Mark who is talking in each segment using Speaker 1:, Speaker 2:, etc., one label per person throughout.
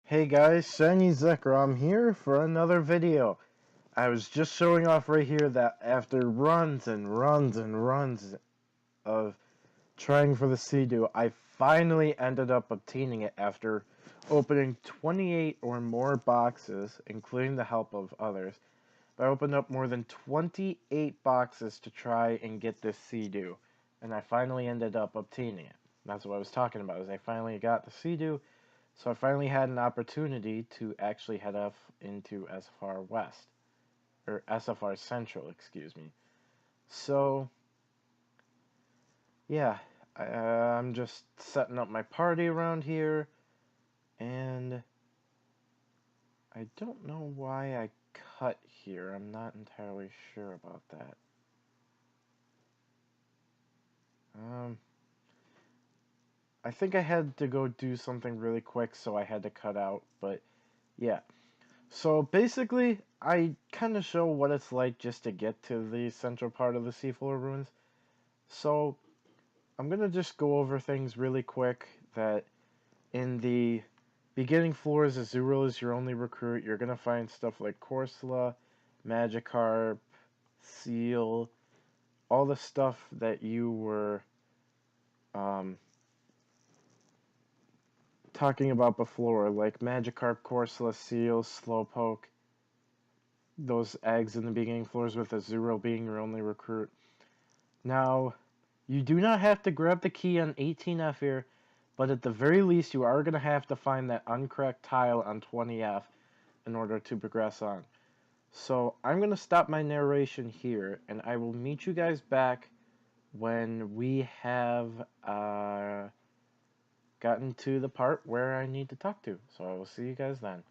Speaker 1: Hey guys, Shiny Zekrom here for another video. I was just showing off right here that after runs and runs and runs of trying for the Sea-Doo, I finally ended up obtaining it after opening 28 or more boxes, including the help of others. I opened up more than 28 boxes to try and get this Sea-Doo, and I finally ended up obtaining it. That's what I was talking about, is I finally got the Sea-Doo. So I finally had an opportunity to actually head off into SFR West, or SFR Central, excuse me. So, yeah, I'm just setting up my party around here, and I don't know why I cut here. I'm not entirely sure about that. I think I had to go do something really quick, so I had to cut out, but yeah. So basically, I kind of show what it's like just to get to the central part of the Seafloor Ruins. So I'm going to just go over things really quick that in the beginning floors, Azurill is your only recruit. You're going to find stuff like Corsola, Magikarp, Seal, all the stuff that you were talking about before, like Magikarp, Corsola, Seal, Slowpoke, those eggs in the beginning floors with Azurill being your only recruit. Now, you do not have to grab the key on 18F here, but at the very least you are going to have to find that uncorrect tile on 20F in order to progress on. So I'm going to stop my narration here, and I will meet you guys back when we have gotten to the part where I need to talk to. So I will see you guys then.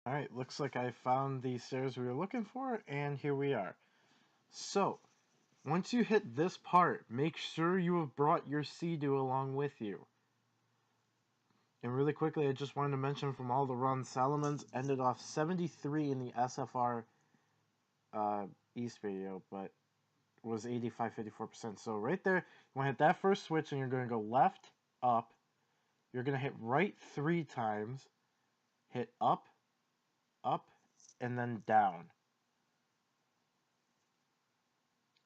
Speaker 1: Alright, looks like I found the stairs we were looking for, and here we are. So, once you hit this part, make sure you have brought your Sea-Doo along with you. And really quickly, I just wanted to mention from all the runs, Salamence ended off 73 in the SFR East video, but was 85-54%. So right there, you want to hit that first switch, and you're going to go left, up. You're going to hit right 3 times, hit up, up, and then down.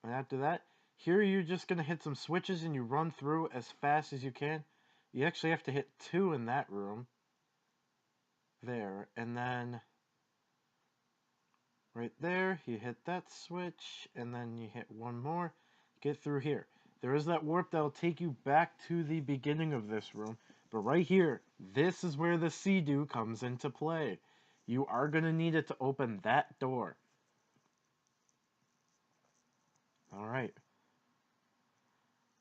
Speaker 1: And after that, here you're just going to hit some switches and you run through as fast as you can. You actually have to hit 2 in that room. There. And then right there, you hit that switch. And then you hit 1 more. Get through here. There is that warp that will take you back to the beginning of this room. But right here, this is where the Sea-Doo comes into play. You are going to need it to open that door. Alright.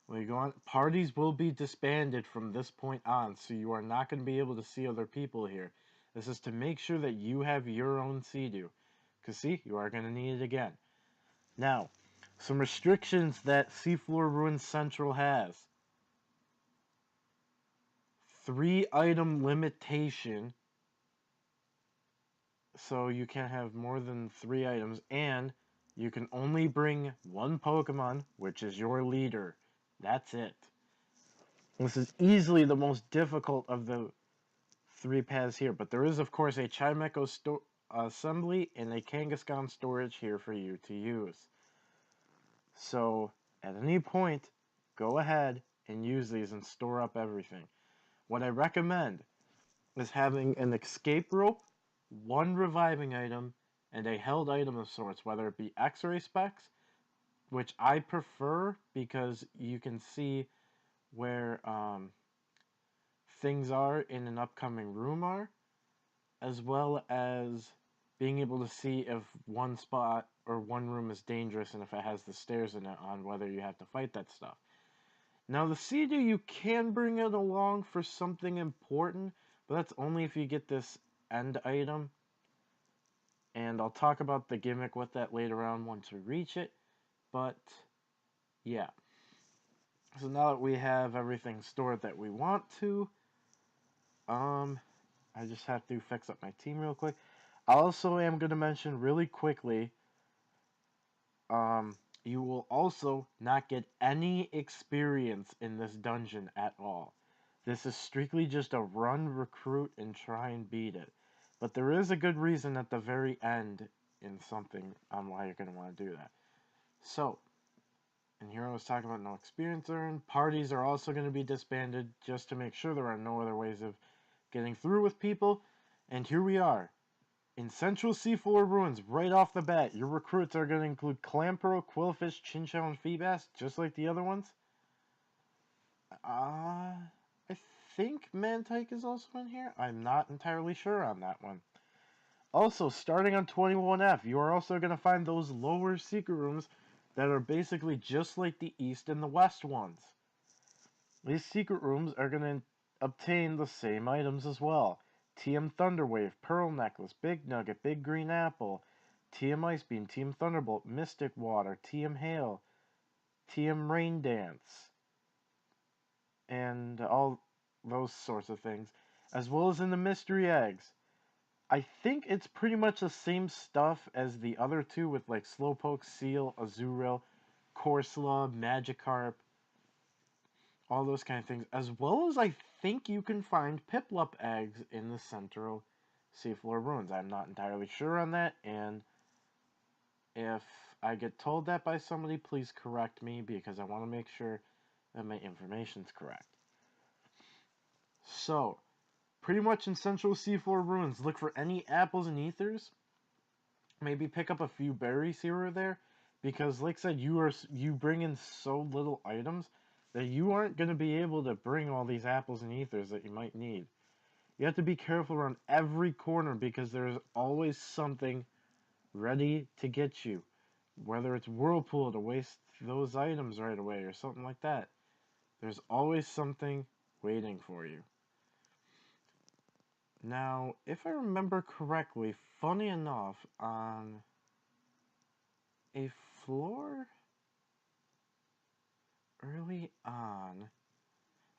Speaker 1: Well, you go on. Parties will be disbanded from this point on, so you are not going to be able to see other people here. This is to make sure that you have your own Sea-Doo. Because, see, you are going to need it again. Now, some restrictions that Seafloor Ruins Central has. 3-item limitation. So you can't have more than 3 items, and you can only bring 1 Pokemon, which is your leader. That's it. This is easily the most difficult of the 3 paths here, but there is, of course, a Chimecho assembly and a Kangaskhan storage here for you to use. So, at any point, go ahead and use these and store up everything. What I recommend is having an escape rope, 1 reviving item, and a held item of sorts, whether it be X-ray specs, which I prefer because you can see where things are in an upcoming room are, as well as being able to see if one spot or one room is dangerous and if it has the stairs in it on whether you have to fight that stuff. Now the Sea-Doo, you can bring it along for something important, but that's only if you get this end item. And I'll talk about the gimmick with that later on once we reach it. But, yeah. So now that we have everything stored that we want to, I just have to fix up my team real quick. I also am going to mention really quickly, you will also not get any experience in this dungeon at all. This is strictly just a run, recruit, and try and beat it. But there is a good reason at the very end in something on why you're going to want to do that. So, and here I was talking about no experience earned. Parties are also going to be disbanded just to make sure there are no other ways of getting through with people. And here we are. In Central Seafloor Ruins, right off the bat, your recruits are going to include Clamperl, Quillfish, Chinchou, and Feebas, just like the other ones. I think Mantike is also in here. I'm not entirely sure on that one. Also, starting on 21F, you are also going to find those lower secret rooms that are basically just like the East and the West ones. These secret rooms are going to obtain the same items as well. TM Thunderwave, Pearl Necklace, Big Nugget, Big Green Apple, TM Ice Beam, TM Thunderbolt, Mystic Water, TM Hail, TM Rain Dance, and all those sorts of things, as well as in the Mystery Eggs. I think it's pretty much the same stuff as the other 2 with like Slowpoke, Seal, Azurill, Corsola, Magikarp, all those kind of things, as well as I think you can find Piplup eggs in the Central Seafloor Ruins. I'm not entirely sure on that, and if I get told that by somebody, please correct me, because I want to make sure that my information's correct. So, pretty much in Central Seafloor Ruins, look for any apples and ethers. Maybe pick up a few berries here or there, because like I said, you bring in so little items that you aren't going to be able to bring all these apples and ethers that you might need. You have to be careful around every corner because there's always something ready to get you. Whether it's Whirlpool to waste those items right away or something like that. There's always something waiting for you. Now, if I remember correctly, funny enough, on a floor early on,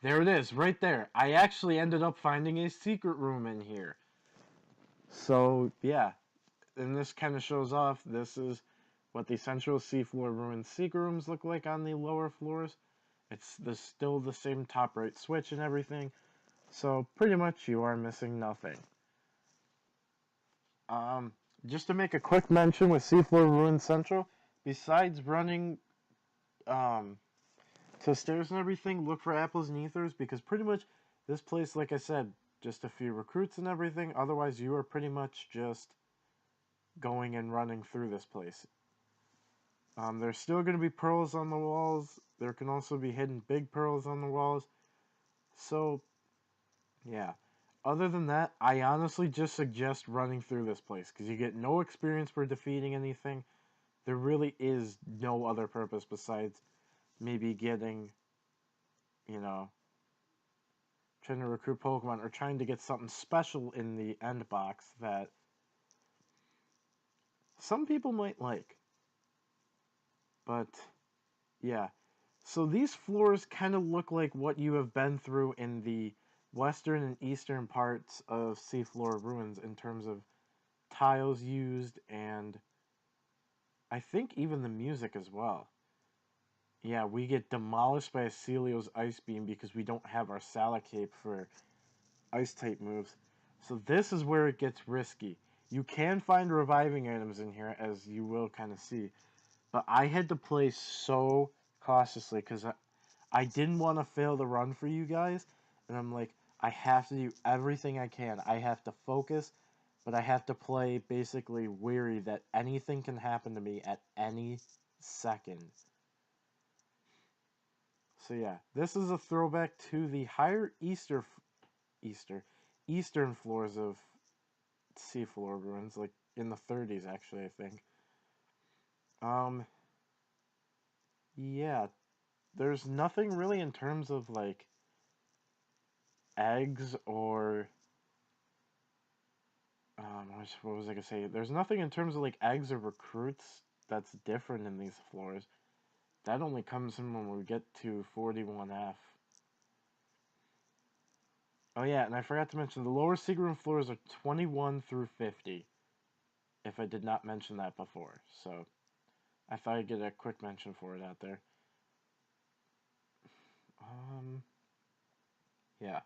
Speaker 1: there it is, right there. I actually ended up finding a secret room in here. So, yeah, and this kind of shows off, this is what the central Seafloor Ruins secret rooms look like on the lower floors. It's still the same top right switch and everything, so pretty much you are missing nothing. Just to make a quick mention with Seafloor Ruins Central, besides running to stairs and everything, look for apples and ethers, because pretty much this place, like I said, just a few recruits and everything. Otherwise, you are pretty much just going and running through this place. There's still going to be pearls on the walls. There can also be hidden big pearls on the walls. So, yeah. Other than that, I honestly just suggest running through this place, because you get no experience for defeating anything. There really is no other purpose besides maybe getting, you know, trying to recruit Pokemon or trying to get something special in the end box that some people might like. But, yeah. So these floors kind of look like what you have been through in the western and eastern parts of Seafloor Ruins in terms of tiles used and I think even the music as well. Yeah, we get demolished by a Celio's Ice Beam because we don't have our Salacape for Ice-type moves. So this is where it gets risky. You can find reviving items in here, as you will kind of see. But I had to play so cautiously because I didn't want to fail the run for you guys. And I'm like, I have to do everything I can. I have to focus, but I have to play basically wary that anything can happen to me at any second. So yeah, this is a throwback to the higher eastern floors of Seafloor Ruins, like in the 30s actually, I think. Yeah, there's nothing really in terms of like eggs or what was I gonna say? There's nothing in terms of like eggs or recruits that's different in these floors. That only comes in when we get to 41F. Oh yeah, and I forgot to mention the lower secret room floors are 21 through 50. If I did not mention that before, so I thought I'd get a quick mention for it out there. Yeah.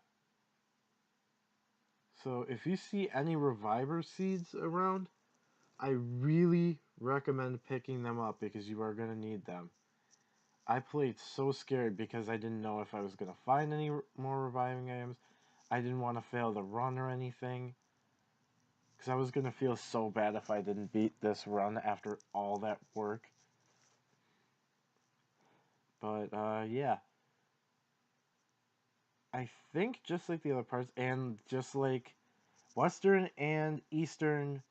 Speaker 1: So if you see any reviver seeds around, I really recommend picking them up because you are going to need them. I played so scared because I didn't know if I was going to find any more reviving items. I didn't want to fail the run or anything. Because I was going to feel so bad if I didn't beat this run after all that work. But, yeah. I think just like the other parts, and just like Western and Eastern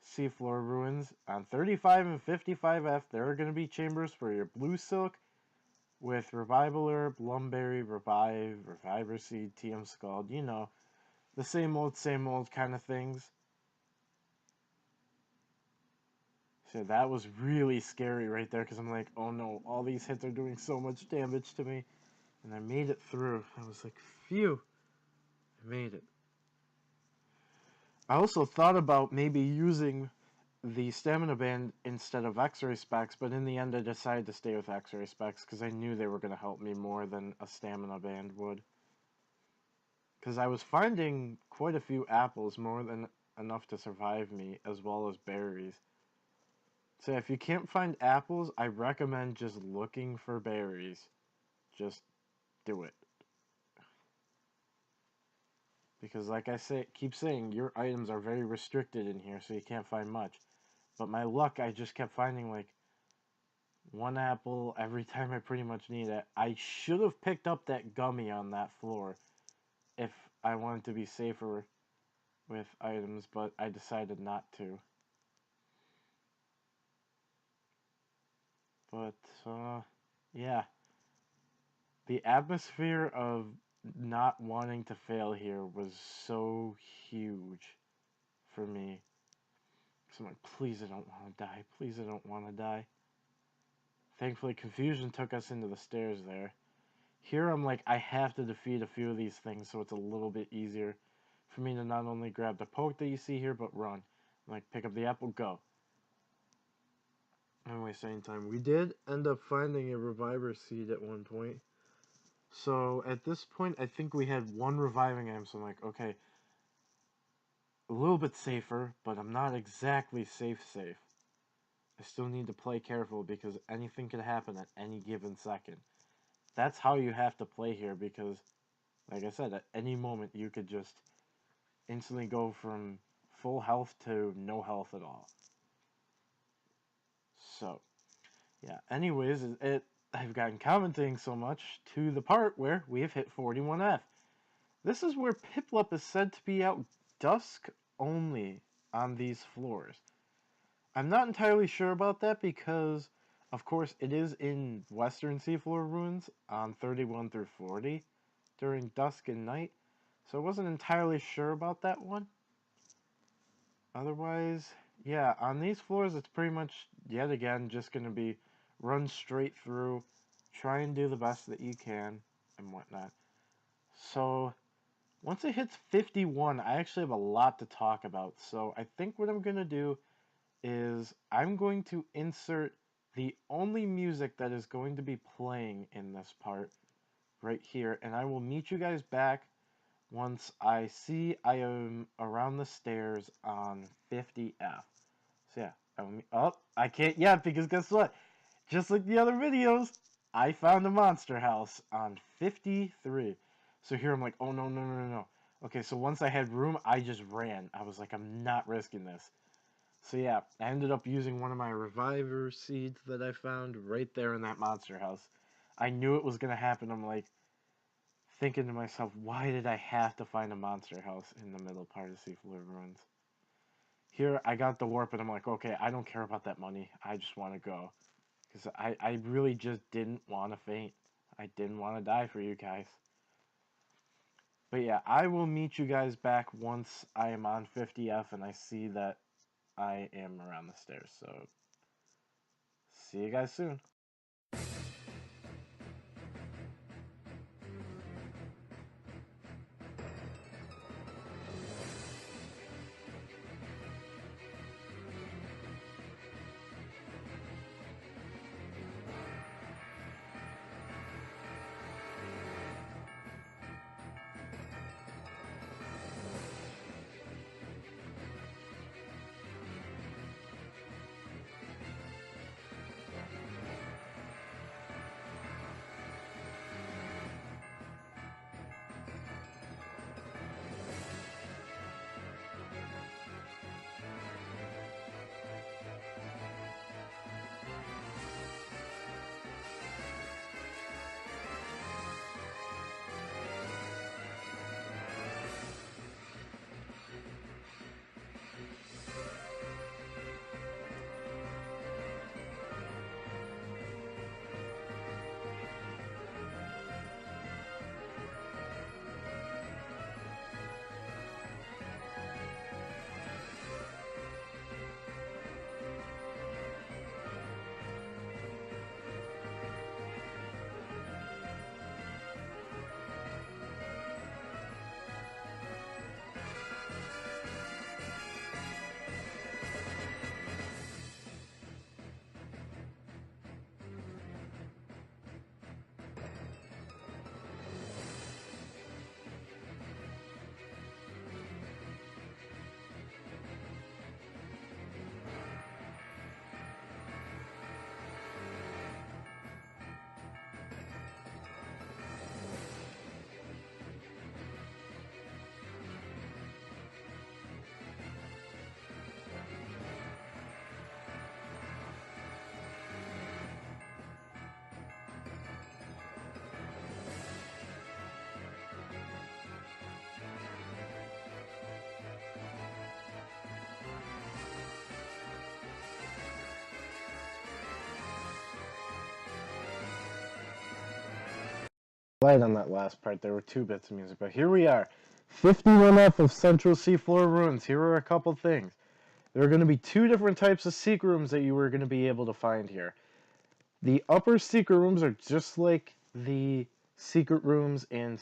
Speaker 1: Seafloor Ruins, on 35 and 55F, there are going to be chambers for your Blue Silk with Revival Herb, Lumberry, Revive, Reviver Seed, TM Scald, you know, the same old kind of things. So that was really scary right there, because I'm like, oh no, all these hits are doing so much damage to me. And I made it through. I was like, phew, I made it. I also thought about maybe using the stamina band instead of X-ray specs, but in the end I decided to stay with X-ray specs because I knew they were going to help me more than a stamina band would. Because I was finding quite a few apples, more than enough to survive me, as well as berries. So if you can't find apples, I recommend just looking for berries. Just do it. Because like I keep saying, your items are very restricted in here, so you can't find much. But my luck, I just kept finding like one apple every time I pretty much need it. I should have picked up that gummy on that floor if I wanted to be safer with items, but I decided not to. But, yeah. The atmosphere of not wanting to fail here was so huge for me. So I'm like, please I don't want to die. Please I don't want to die. Thankfully, confusion took us into the stairs there. Here I'm like, I have to defeat a few of these things so it's a little bit easier for me to not only grab the poke that you see here, but run. I'm like, pick up the apple, go. Anyway, same time. We did end up finding a reviver seed at one point. So at this point, I think we had one reviving item, so I'm like, okay, a little bit safer, but I'm not exactly safe. I still need to play careful because anything could happen at any given second. That's how you have to play here because, like I said, at any moment you could just instantly go from full health to no health at all. So, yeah, anyways, I've gotten commenting so much to the part where we have hit 41F. This is where Piplup is said to be out dusk only on these floors. I'm not entirely sure about that because, of course, it is in Western Seafloor Ruins on 31 through 40 during dusk and night, so I wasn't entirely sure about that one. Otherwise, yeah, on these floors it's pretty much, yet again, just going to be run straight through, try and do the best that you can, and whatnot. So, once it hits 51, I actually have a lot to talk about, so I think what I'm going to do is I'm going to insert the only music that is going to be playing in this part right here, and I will meet you guys back once I see I am around the stairs on 50F. So yeah, I can't yet because guess what? Just like the other videos, I found a monster house on 53. So here I'm like, oh no. Okay, so once I had room, I just ran. I was like, I'm not risking this. So yeah, I ended up using one of my reviver seeds that I found right there in that monster house. I knew it was going to happen. I'm like, thinking to myself, why did I have to find a monster house in the middle part of Seafloor Ruins? Here, I got the warp, and I'm like, okay, I don't care about that money. I just want to go. Because I really just didn't want to faint. I didn't want to die for you guys. But yeah, I will meet you guys back once I am on 50F and I see that I am around the stairs. So, see you guys soon. fight on that last part. There were 2 bits of music, but here we are. 51F of Central Seafloor Ruins. Here are a couple things. There are going to be 2 different types of secret rooms that you are going to be able to find here. The upper secret rooms are just like the secret rooms in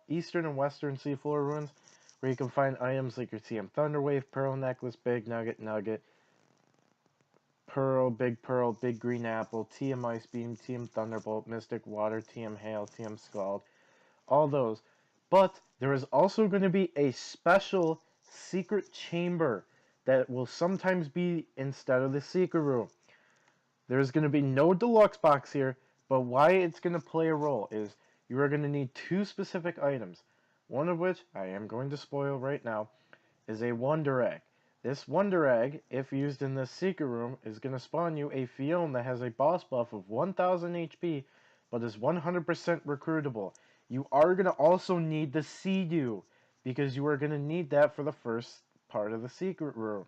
Speaker 1: Eastern and Western Seafloor Ruins, where you can find items like your TM Thunderwave, Pearl Necklace, Big Nugget, Pearl, Big Green Apple, TM Ice Beam, TM Thunderbolt, Mystic Water, TM Hail, TM Scald, all those. But there is also going to be a special secret chamber that will sometimes be instead of the secret room. There's going to be no deluxe box here, but why it's going to play a role is you are going to need 2 specific items. One of which, I am going to spoil right now, is a Wonder Egg. This Wonder Egg, if used in this secret room, is going to spawn you a Fion that has a boss buff of 1000 HP, but is 100% recruitable. You are going to also need the Sea-Doo, because you are going to need that for the first part of the secret room.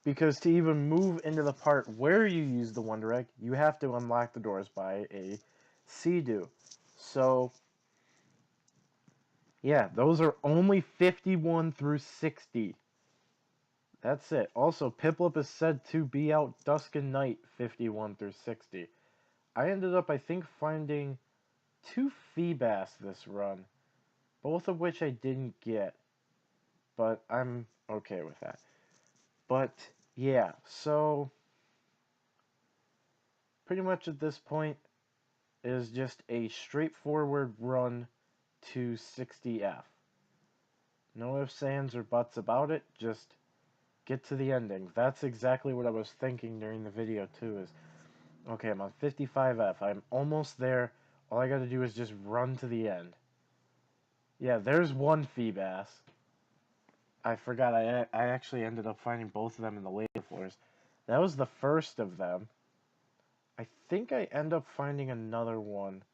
Speaker 1: Because to even move into the part where you use the Wonder Egg, you have to unlock the doors by a Sea-Doo. So, yeah, those are only 51 through 60. That's it. Also, Piplup is said to be out Dusk and Night 51 through 60. I ended up, I think, finding 2 Feebas this run, both of which I didn't get, but I'm okay with that. But, yeah, so pretty much at this point is just a straightforward run to 60F. No ifs, ands, or buts about it, just get to the ending. That's exactly what I was thinking during the video too, is, okay, I'm on 55F, I'm almost there, all I gotta do is just run to the end. Yeah, there's one Feebas. I forgot, I actually ended up finding both of them in the later floors. That was the first of them. I think I end up finding another one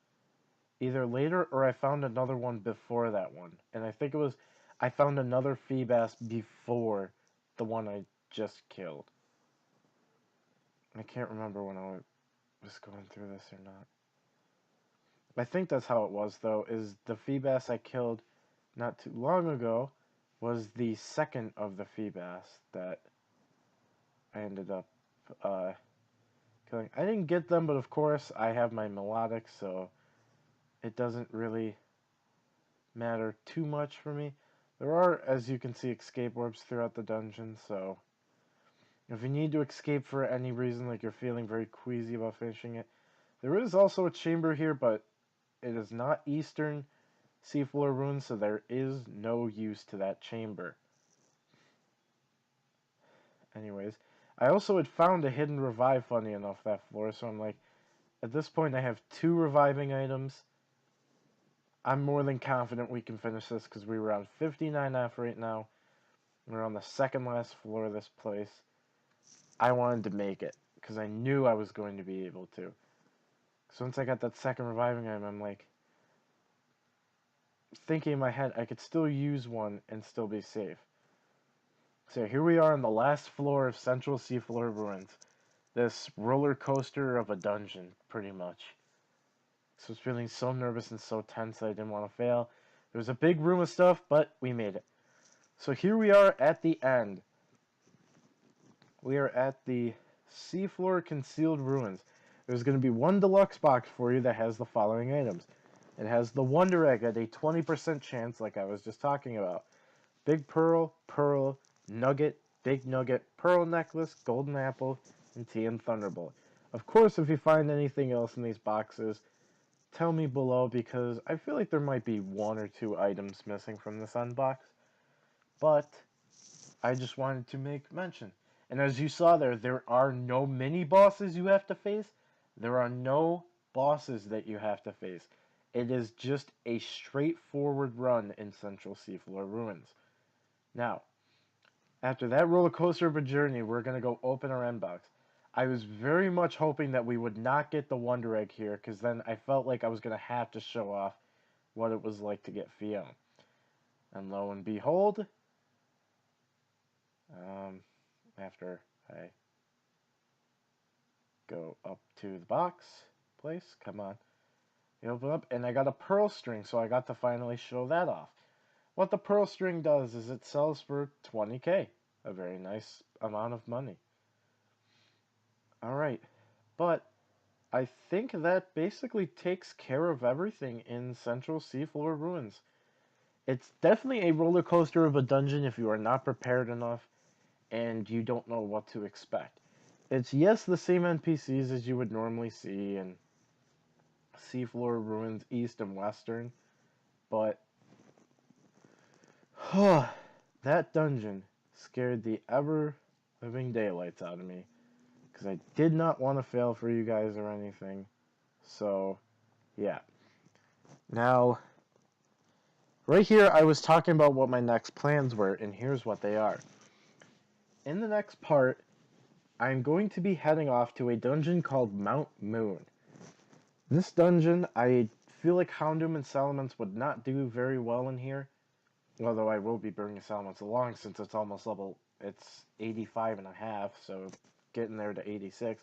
Speaker 1: either later or I found another one before that one. And I think it was, I found another Feebas before the one I just killed. I can't remember when I was going through this or not. I think that's how it was, though, is the Feebas I killed not too long ago was the second of the Feebas that I ended up killing. I didn't get them, but of course I have my melodic, so it doesn't really matter too much for me. There are, as you can see, escape orbs throughout the dungeon, so if you need to escape for any reason, like you're feeling very queasy about finishing it, there is also a chamber here, but it is not Eastern Seafloor Ruins, so there is no use to that chamber. Anyways, I also had found a hidden revive, funny enough, that floor, so I'm like, at this point I have 2 reviving items. I'm more than confident we can finish this, because we were on 59F right now. We're on the second last floor of this place. I wanted to make it, because I knew I was going to be able to. So once I got that second reviving item, I'm like, thinking in my head, I could still use one and still be safe. So here we are on the last floor of Central Seafloor Ruins. This roller coaster of a dungeon, pretty much. So I was feeling so nervous and so tense that I didn't want to fail. There was a big room of stuff, but we made it. So here we are at the end. We are at the Seafloor Concealed Ruins. There's going to be 1 deluxe box for you that has the following items. It has the Wonder Egg at a 20% chance, like I was just talking about. Big Pearl, Nugget, Big Nugget, Pearl Necklace, Golden Apple, and TM Thunderbolt. Of course, if you find anything else in these boxes, tell me below, because I feel like there might be 1 or 2 items missing from this unbox. But I just wanted to make mention. And as you saw there are no mini bosses you have to face. There are no bosses that you have to face. It is just a straightforward run in Central Seafloor Ruins. Now, after that roller coaster of a journey, we're going to go open our end box. I was very much hoping that we would not get the Wonder Egg here, because then I felt like I was going to have to show off what it was like to get Fion. And lo and behold, after I go up to the box place, come on, You open up, and I got a pearl string, so I got to finally show that off. What the pearl string does is it sells for 20k, a very nice amount of money. Alright, but I think that basically takes care of everything in Central Seafloor Ruins. It's definitely a roller coaster of a dungeon if you are not prepared enough and you don't know what to expect. It's, yes, the same NPCs as you would normally see in Seafloor Ruins East and Western, but that dungeon scared the ever-living daylights out of me because I did not want to fail for you guys or anything. So, yeah. Now, right here I was talking about what my next plans were, and here's what they are. In the next part, I'm going to be heading off to a dungeon called Mount Moon. This dungeon, I feel like Houndoom and Salamence would not do very well in here. Although I will be bringing Salamence along since it's almost level, it's 85 and a half, so getting there to 86.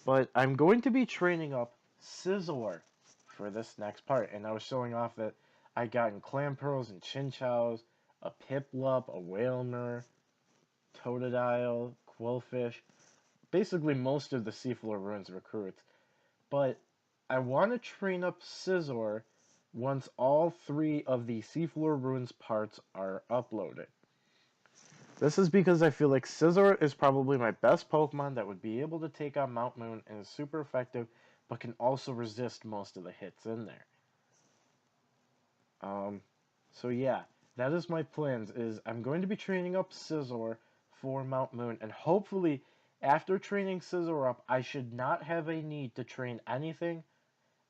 Speaker 1: But I'm going to be training up Scizor for this next part. And I was showing off that I gotten Clam Pearls and Chinchows, a Piplup, a Whalmer, Totodile, Quillfish, basically most of the Seafloor Ruins recruits. But I want to train up Scizor once all 3 of the Seafloor Ruins parts are uploaded. This is because I feel like Scizor is probably my best Pokemon that would be able to take on Mount Moon and is super effective, but can also resist most of the hits in there. So yeah, that is my plans, is I'm going to be training up Scizor for Mount Moon, and hopefully after training Scizor up, I should not have a need to train anything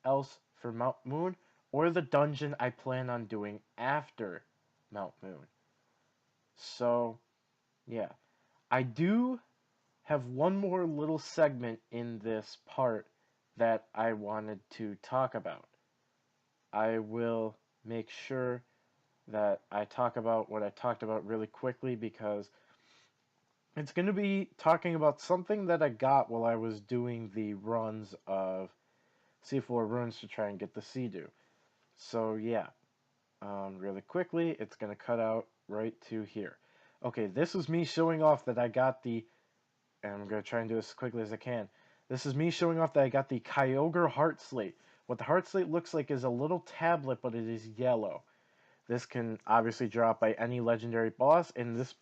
Speaker 1: else for Mount Moon, or the dungeon I plan on doing after Mount Moon. So, yeah. I do have one more little segment in this part that I wanted to talk about. I will make sure that I talk about what I talked about really quickly because it's going to be talking about something that I got while I was doing the runs of Seafloor Ruins to try and get the Sea-Doo. So yeah, really quickly, it's going to cut out right to here. Okay, this is me showing off that I got the, and I'm going to try and do this as quickly as I can. This is me showing off that I got the Kyogre Heart Slate. What the Heart Slate looks like is a little tablet, but it is yellow. This can obviously drop by any legendary boss, and this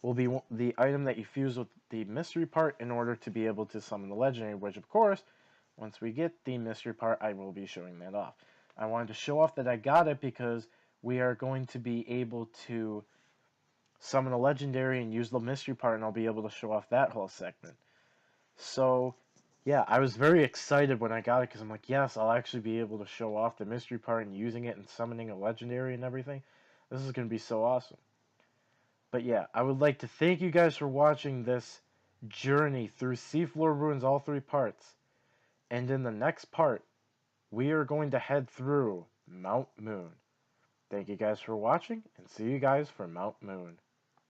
Speaker 1: will be the item that you fuse with the mystery part in order to be able to summon the legendary, which of course, once we get the mystery part, I will be showing that off. I wanted to show off that I got it because we are going to be able to summon a legendary and use the mystery part, and I'll be able to show off that whole segment. So, yeah, I was very excited when I got it because I'm like, yes, I'll actually be able to show off the mystery part and using it and summoning a legendary and everything. This is going to be so awesome. But yeah, I would like to thank you guys for watching this journey through Seafloor Ruins, all 3 parts. And in the next part, we are going to head through Mount Moon. Thank you guys for watching, and see you guys for Mount Moon.